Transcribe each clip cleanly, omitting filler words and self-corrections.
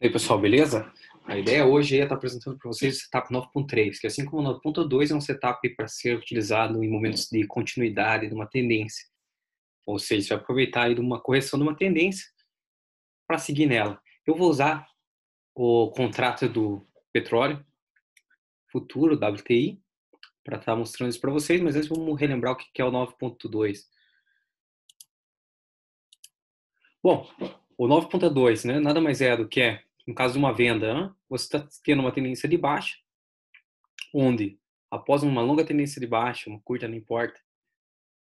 E aí, pessoal, beleza? A ideia hoje é estar apresentando para vocês o setup 9.3, que assim como o 9.2 é um setup para ser utilizado em momentos de continuidade de uma tendência. Ou seja, você vai aproveitar aí de uma correção de uma tendência para seguir nela. Eu vou usar o contrato do petróleo futuro, WTI, para estar mostrando isso para vocês, mas antes vamos relembrar o que é o 9.2. Bom, o 9.2, né, nada mais é do que no caso de uma venda, né, você está tendo uma tendência de baixa, onde, após uma longa tendência de baixa, uma curta, não importa,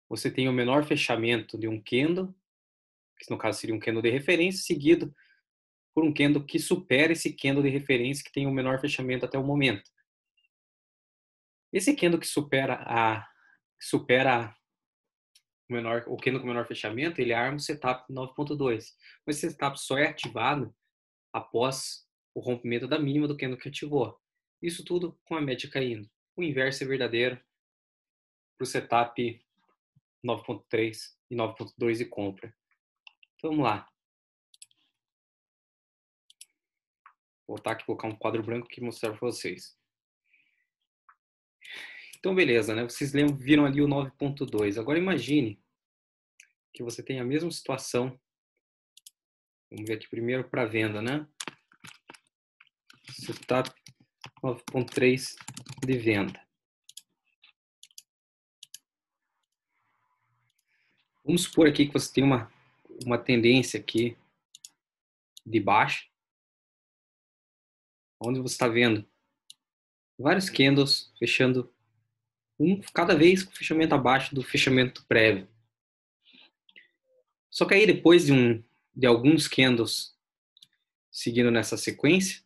você tem o menor fechamento de um candle, que no caso seria um candle de referência, seguido por um candle que supera esse candle de referência que tem o menor fechamento até o momento. Esse candle que supera o candle com menor fechamento, ele arma o setup 9.2. Mas esse setup só é ativado após o rompimento da mínima do candle que ativou. Isso tudo com a média caindo. O inverso é verdadeiro para o setup 9.3 e 9.2 de compra. Então vamos lá. Vou voltar aqui e colocar um quadro branco que mostrar para vocês. Então beleza, né? Vocês viram ali o 9.2. Agora imagine que você tem a mesma situação. Vamos ver aqui primeiro para venda, né? Setup 9.3 de venda. Vamos supor aqui que você tem uma tendência aqui de baixa, onde você está vendo vários candles fechando cada vez com fechamento abaixo do fechamento prévio. Só que aí depois de alguns candles seguindo nessa sequência,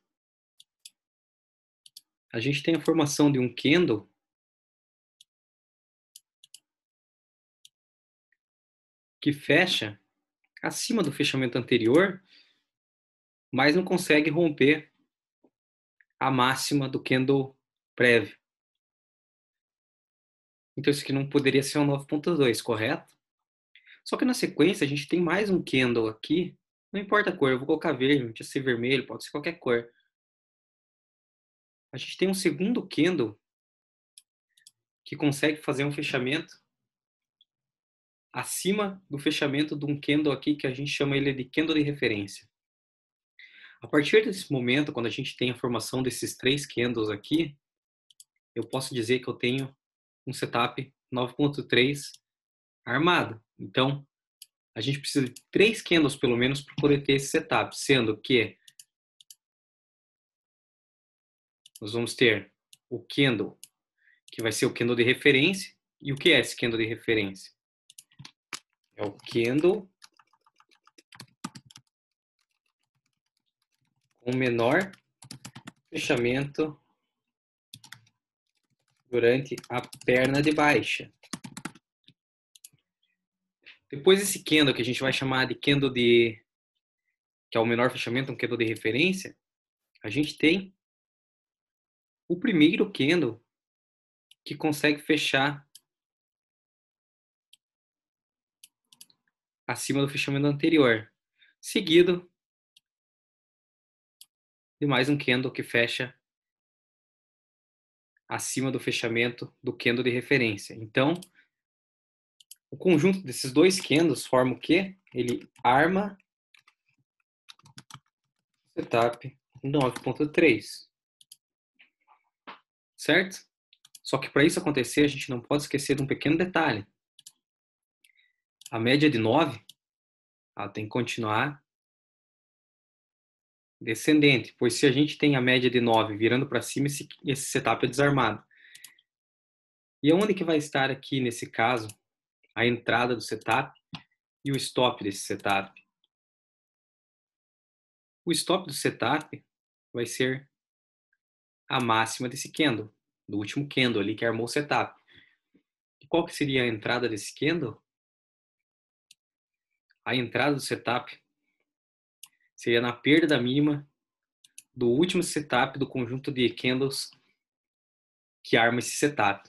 a gente tem a formação de um candle que fecha acima do fechamento anterior, mas não consegue romper a máxima do candle prévio. Então isso aqui não poderia ser um 9.2, correto? Só que na sequência a gente tem mais um candle aqui, não importa a cor, eu vou colocar verde, pode ser vermelho, pode ser qualquer cor. A gente tem um segundo candle que consegue fazer um fechamento acima do fechamento de um candle aqui que a gente chama ele de candle de referência. A partir desse momento, quando a gente tem a formação desses três candles aqui, eu posso dizer que eu tenho um setup 9.3 armado. Então, a gente precisa de 3 candles pelo menos para poder ter esse setup, sendo que nós vamos ter o candle, que vai ser o candle de referência. E o que é esse candle de referência? É o candle com menor fechamento durante a perna de baixa. Depois esse candle que a gente vai chamar de candle que é o menor fechamento, um candle de referência, a gente tem o primeiro candle que consegue fechar acima do fechamento anterior, seguido de mais um candle que fecha acima do fechamento do candle de referência. Então, o conjunto desses dois candles forma o quê? Ele arma o setup 9.3, certo? Só que para isso acontecer, a gente não pode esquecer de um pequeno detalhe. A média de 9, ela tem que continuar descendente, pois se a gente tem a média de 9 virando para cima, esse setup é desarmado. E onde que vai estar aqui, nesse caso, a entrada do setup e o stop desse setup? O stop do setup vai ser a máxima desse candle, do último candle ali que armou o setup. E qual que seria a entrada desse candle? A entrada do setup seria na perda da mínima do último setup do conjunto de candles que arma esse setup.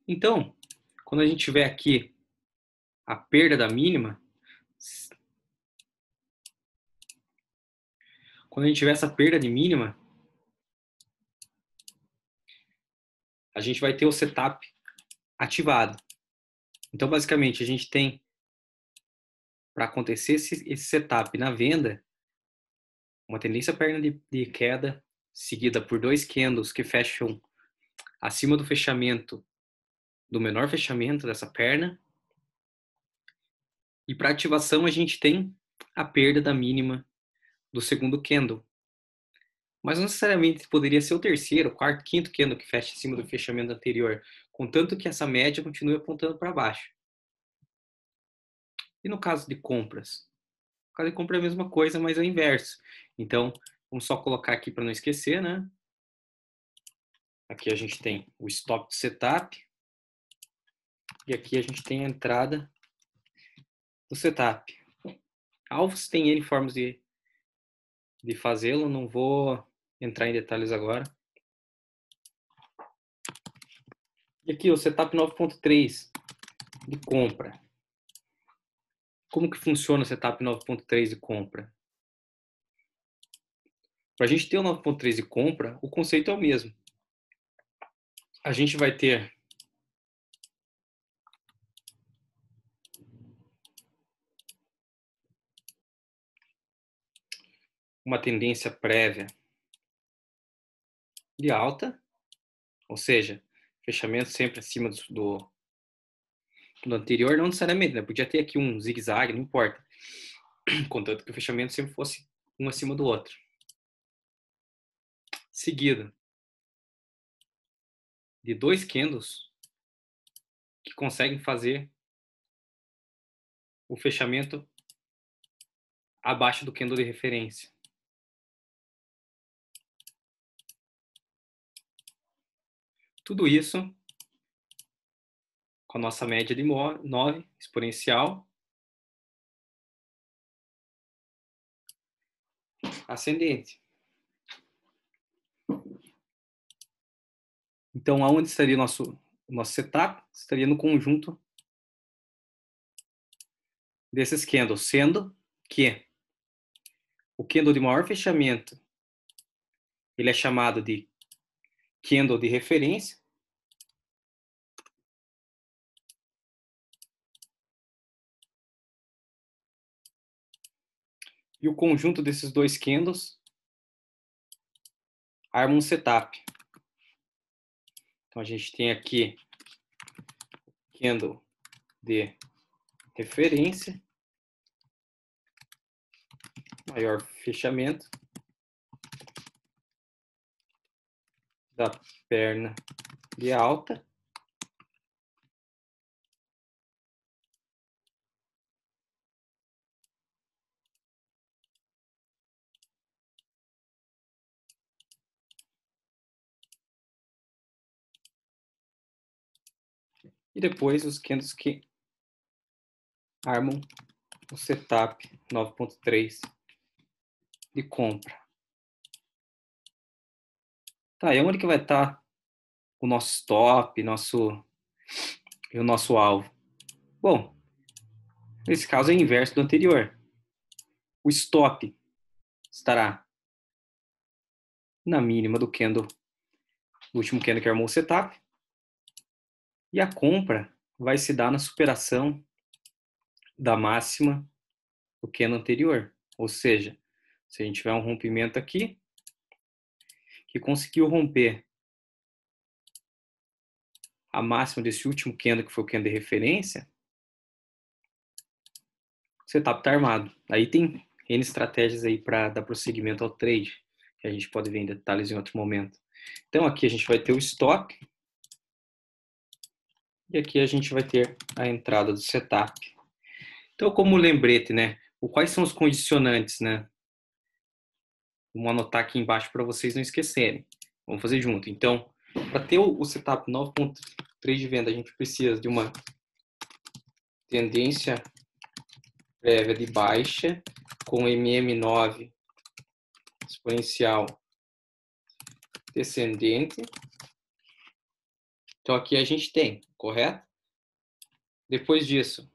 Então, quando a gente tiver aqui a perda da mínima, quando a gente tiver essa perda de mínima, a gente vai ter o setup ativado. Então, basicamente, a gente tem, para acontecer esse setup na venda, uma tendência perna de queda, seguida por 2 candles que fecham acima do fechamento, do menor fechamento dessa perna. E para ativação, a gente tem a perda da mínima do segundo candle. Mas não necessariamente poderia ser o terceiro, quarto, quinto candle que fecha acima do fechamento anterior, contanto que essa média continue apontando para baixo. E no caso de compras? No caso de compra é a mesma coisa, mas é o inverso. Então, vamos só colocar aqui para não esquecer, né? Aqui a gente tem o stop setup. E aqui a gente tem a entrada do setup. Alvos tem N formas de fazê-lo, não vou entrar em detalhes agora. E aqui o setup 9.3 de compra. Como que funciona o setup 9.3 de compra? Para a gente ter o 9.3 de compra, o conceito é o mesmo. A gente vai ter uma tendência prévia de alta, ou seja, fechamento sempre acima do anterior, não necessariamente, né? Podia ter aqui um zigue-zague, não importa. Contanto que o fechamento sempre fosse um acima do outro. Seguido de 2 candles que conseguem fazer o fechamento abaixo do candle de referência. Tudo isso com a nossa média de 9 exponencial ascendente. Então, aonde estaria o nosso setup? Estaria no conjunto desses candles, sendo que o candle de maior fechamento ele é chamado de candle de referência. E o conjunto desses 2 candles arma um setup. Então, a gente tem aqui candle de referência, maior fechamento da perna de alta. E depois os candles que armam o setup 9.3 de compra. Tá, e onde que vai estar o nosso stop, e o nosso alvo? Bom, nesse caso é o inverso do anterior. O stop estará na mínima do candle, do último candle que armou o setup, e a compra vai se dar na superação da máxima do candle anterior. Ou seja, se a gente tiver um rompimento aqui, que conseguiu romper a máxima desse último candle, que foi o candle de referência, o setup está armado. Aí tem N estratégias aí para dar prosseguimento ao trade, que a gente pode ver em detalhes em outro momento. Então aqui a gente vai ter o stop, e aqui a gente vai ter a entrada do setup. Então, como lembrete, né? Quais são os condicionantes, né? Vamos anotar aqui embaixo para vocês não esquecerem. Vamos fazer junto. Então, para ter o setup 9.3 de venda, a gente precisa de uma tendência prévia de baixa com MM9 exponencial descendente. Então, aqui a gente tem, correto? Depois disso,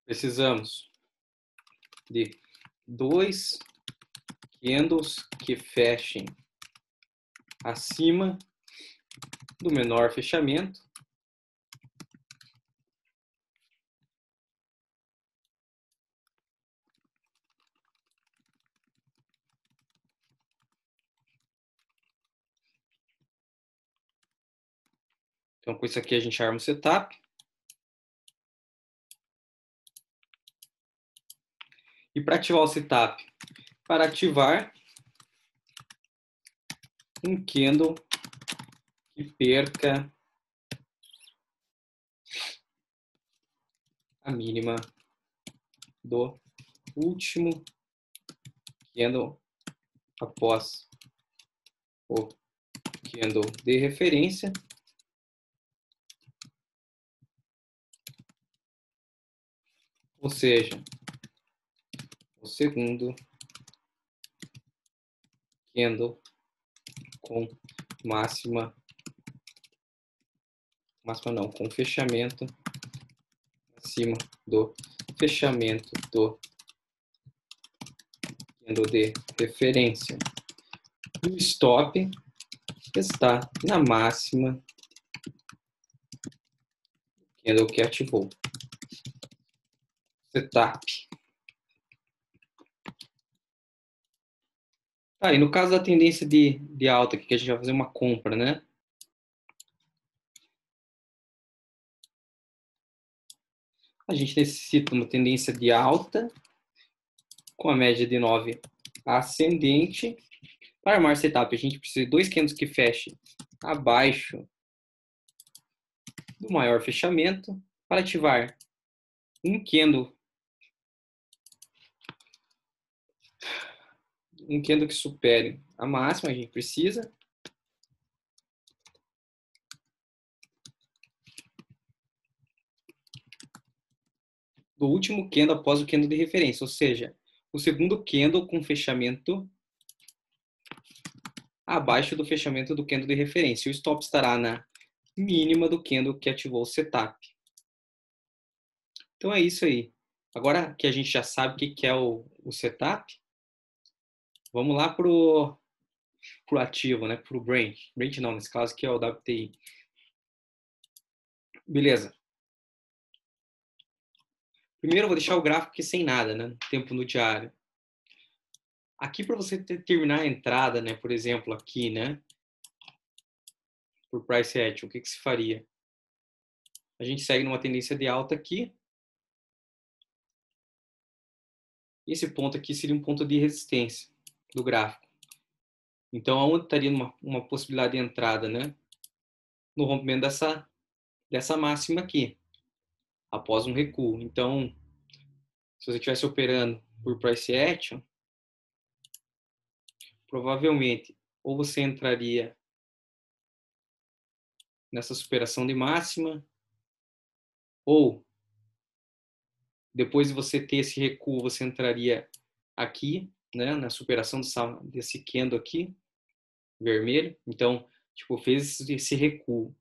precisamos de 2 candles que fechem acima do menor fechamento Então, com isso aqui a gente arma o setup. E para ativar o setup? Para ativar um candle que perca a mínima do último candle após o candle de referência. Ou seja, o segundo candle com com fechamento acima do fechamento do candle de referência. E o stop está na máxima candle que ativou. Setup. Tá, e no caso da tendência de alta, que a gente vai fazer uma compra, né? A gente necessita uma tendência de alta com a média de 9 ascendente. Para armar setup, a gente precisa de 2 candles que fechem abaixo do maior fechamento. Para ativar um candle que supere a máxima, a gente precisa do último candle após o candle de referência, ou seja, o segundo candle com fechamento abaixo do fechamento do candle de referência. O stop estará na mínima do candle que ativou o setup. Então é isso aí. Agora que a gente já sabe o que é o setup, vamos lá pro ativo, né? Pro Brent. Brent não, nesse caso aqui é o WTI. Beleza. Primeiro eu vou deixar o gráfico aqui sem nada, né? Tempo no diário. Aqui para você determinar a entrada, né? Por exemplo, aqui, né? Por price action, o que se faria? A gente segue numa tendência de alta aqui. Esse ponto aqui seria um ponto de resistência do gráfico. Então, aonde estaria uma possibilidade de entrada, né? No rompimento dessa máxima aqui, após um recuo. Então, se você estivesse operando por price action, provavelmente ou você entraria nessa superação de máxima, ou depois de você ter esse recuo, você entraria aqui, né, na superação desse candle aqui, vermelho. Então, tipo, fez esse recuo.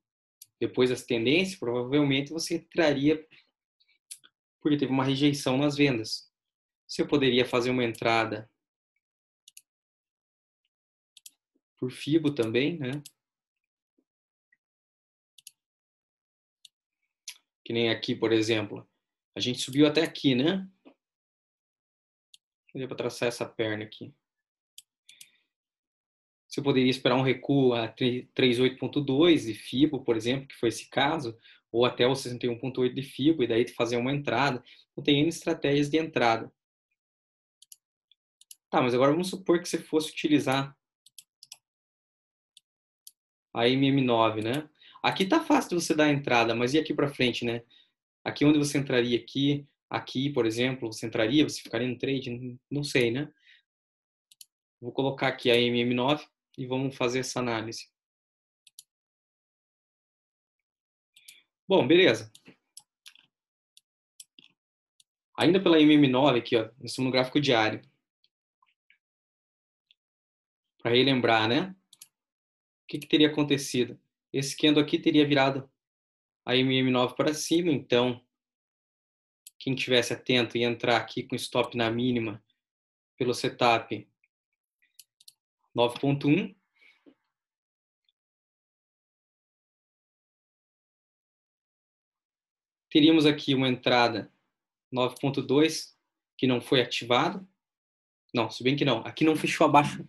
Depois das tendências, provavelmente você entraria porque teve uma rejeição nas vendas. Você poderia fazer uma entrada por FIBO também, né? Que nem aqui, por exemplo. A gente subiu até aqui, né? Para traçar essa perna aqui. Você poderia esperar um recuo a 38.2 de FIBO, por exemplo, que foi esse caso, ou até o 61.8 de FIBO, e daí fazer uma entrada. Então, tem N estratégias de entrada. Tá, mas agora vamos supor que você fosse utilizar a MM9, né? Aqui tá fácil de você dar a entrada, mas e aqui para frente, né? Aqui onde você entraria aqui, por exemplo, você entraria, você ficaria no trade? Não sei, né? Vou colocar aqui a MM9 e vamos fazer essa análise. Bom, beleza. Ainda pela MM9 aqui, ó, nós estamos no gráfico diário. Para relembrar, né? O que teria acontecido? Esse candle aqui teria virado a MM9 para cima, então quem tivesse atento e entrar aqui com stop na mínima pelo setup 9.1, teríamos aqui uma entrada 9.2 que não foi ativado. Não, se bem que não. Aqui não fechou abaixo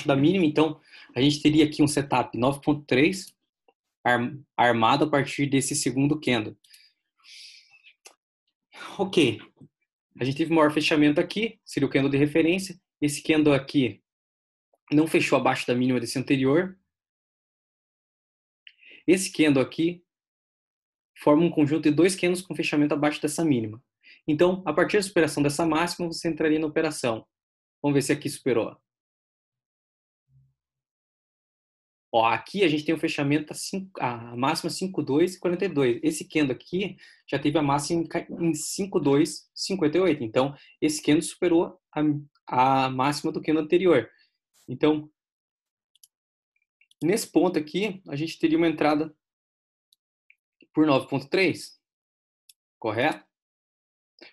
da mínima, então a gente teria aqui um setup 9.3 armado a partir desse segundo candle. Ok, a gente teve maior fechamento aqui, seria o candle de referência. Esse candle aqui não fechou abaixo da mínima desse anterior. Esse candle aqui forma um conjunto de dois candles com fechamento abaixo dessa mínima. Então, a partir da superação dessa máxima, você entraria na operação. Vamos ver se aqui superou. Ó, aqui a gente tem o fechamento a máxima 5,2,42. Esse candle aqui já teve a máxima em 5,2,58. Então, esse candle superou a máxima do candle anterior. Então, nesse ponto aqui, a gente teria uma entrada por 9,3. Correto?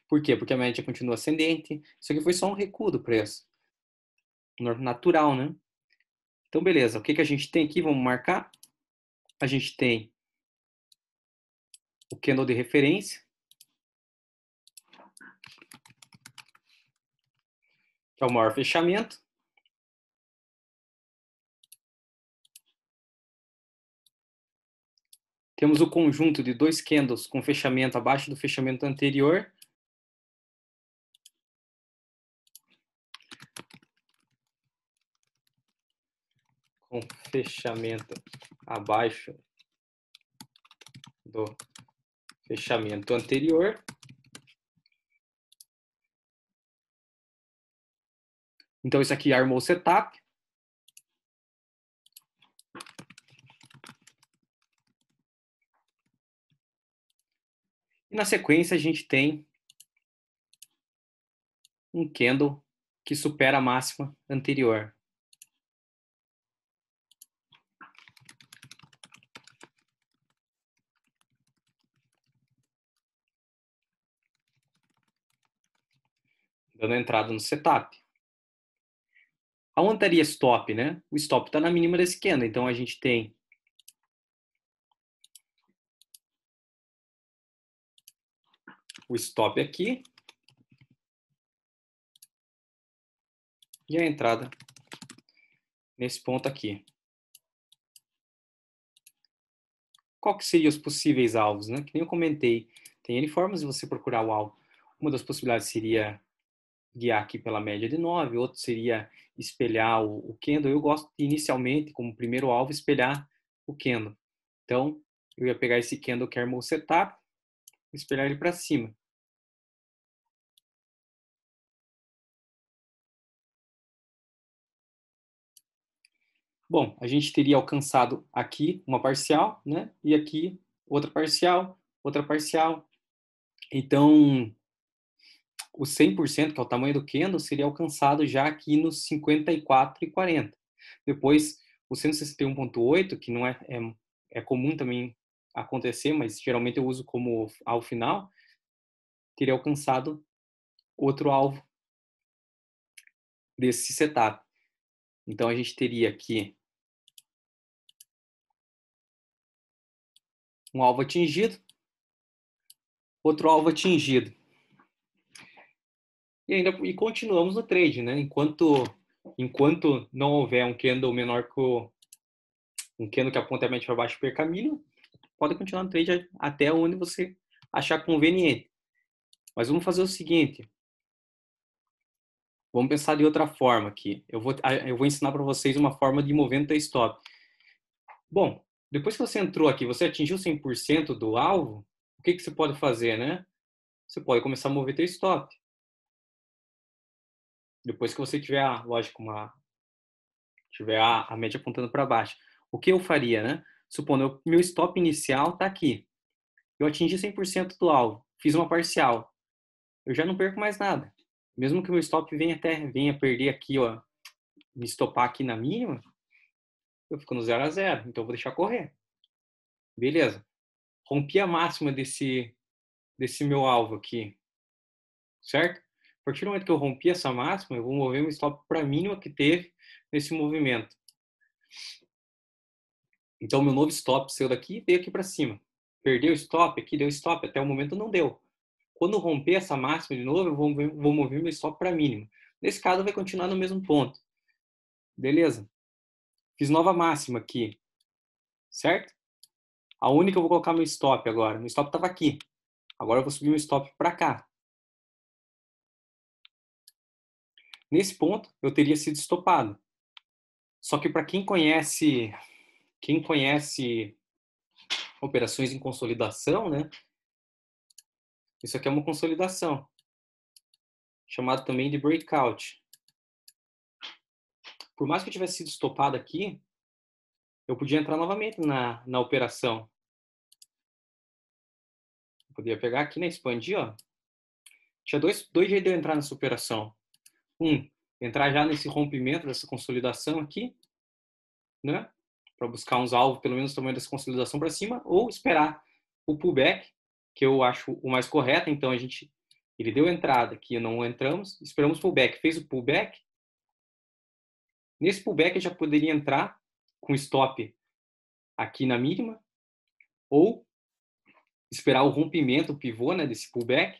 Por quê? Porque a média continua ascendente. Isso aqui foi só um recuo do preço. Natural, né? Então, beleza. O que a gente tem aqui? Vamos marcar. A gente tem o candle de referência, que é o maior fechamento. Temos o conjunto de dois candles com fechamento abaixo do fechamento anterior. Com fechamento abaixo do fechamento anterior. Então, isso aqui armou o setup. E na sequência, a gente tem um candle que supera a máxima anterior. Dando entrada no setup. Aonde estaria stop, né? O stop está na mínima desse candle. Então, a gente tem o stop aqui e a entrada nesse ponto aqui. Qual que seriam os possíveis alvos, né? Que nem eu comentei, tem N formas de você procurar o alvo. Uma das possibilidades seria guiar aqui pela média de 9, outro seria espelhar o candle. Eu gosto de, inicialmente, como primeiro alvo, espelhar o candle. Então, eu ia pegar esse candle que armou o setup, espelhar ele para cima. Bom, a gente teria alcançado aqui uma parcial, né? E aqui outra parcial, outra parcial. Então, o 100%, que é o tamanho do candle, seria alcançado já aqui nos 54,40. Depois, o 161,8, que não é comum também acontecer, mas geralmente eu uso como ao final, teria alcançado outro alvo desse setup. Então, a gente teria aqui um alvo atingido, outro alvo atingido. E continuamos no trade, né? Enquanto não houver um candle menor que um candle que aponta a média para baixo e perca a mínima, pode continuar no trade até onde você achar conveniente. Mas vamos fazer o seguinte. Vamos pensar de outra forma aqui. Eu vou ensinar para vocês uma forma de mover no stop. Bom, depois que você entrou aqui, você atingiu 100% do alvo, o que você pode fazer, né? Você pode começar a mover teu stop. Depois que você tiver, lógico, tiver a média apontando para baixo. O que eu faria, né? Supondo meu stop inicial está aqui. Eu atingi 100% do alvo, fiz uma parcial. Eu já não perco mais nada. Mesmo que o meu stop venha perder aqui, ó, me stopar aqui na mínima, eu fico no 0 a 0. Então eu vou deixar correr. Beleza. Rompi a máxima desse desse meu alvo aqui, certo? A partir do momento que eu rompi essa máxima, eu vou mover meu stop para a mínima que teve nesse movimento. Então, meu novo stop saiu daqui e veio aqui para cima. Perdeu o stop, aqui deu stop, até o momento não deu. Quando romper essa máxima de novo, eu vou mover meu stop para a mínima. Nesse caso, vai continuar no mesmo ponto. Beleza? Fiz nova máxima aqui, certo? Aonde que eu vou colocar meu stop agora? Meu stop estava aqui. Agora eu vou subir meu stop para cá. Nesse ponto, eu teria sido estopado. Só que para quem conhece operações em consolidação, né? Isso aqui é uma consolidação, chamado também de breakout. Por mais que eu tivesse sido estopado aqui, eu podia entrar novamente na operação. Eu podia pegar aqui, né? Expandir, ó. Tinha dois jeitos de eu entrar nessa operação. Entrar já nesse rompimento dessa consolidação aqui, né? Para buscar uns alvos, pelo menos o tamanho dessa consolidação para cima, ou esperar o pullback, que eu acho o mais correto. Então ele deu entrada aqui, não entramos, esperamos o pullback, fez o pullback. Nesse pullback eu já poderia entrar com stop aqui na mínima, ou esperar o rompimento, o pivô, né, desse pullback,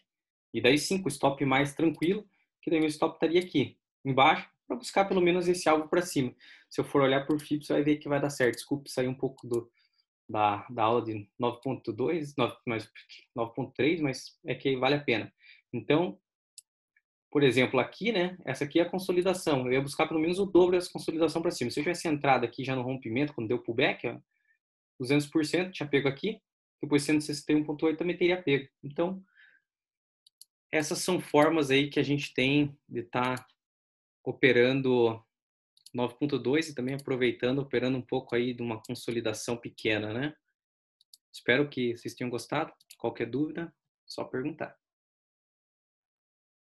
e daí sim, com o stop mais tranquilo, que daí meu stop estaria aqui embaixo, para buscar pelo menos esse alvo para cima. Se eu for olhar por FIP, você vai ver que vai dar certo. Desculpe sair um pouco da aula de 9.2, 9.3, mas é que vale a pena. Então, por exemplo, aqui, né? Essa aqui é a consolidação. Eu ia buscar pelo menos o dobro dessa consolidação para cima. Se eu tivesse entrado aqui já no rompimento, quando deu pullback, ó, 200%, tinha pego aqui. Depois 161,8 também teria pego. Então, essas são formas aí que a gente tem de estar operando 9.2 e também aproveitando, operando um pouco aí de uma consolidação pequena, né? Espero que vocês tenham gostado. Qualquer dúvida, só perguntar.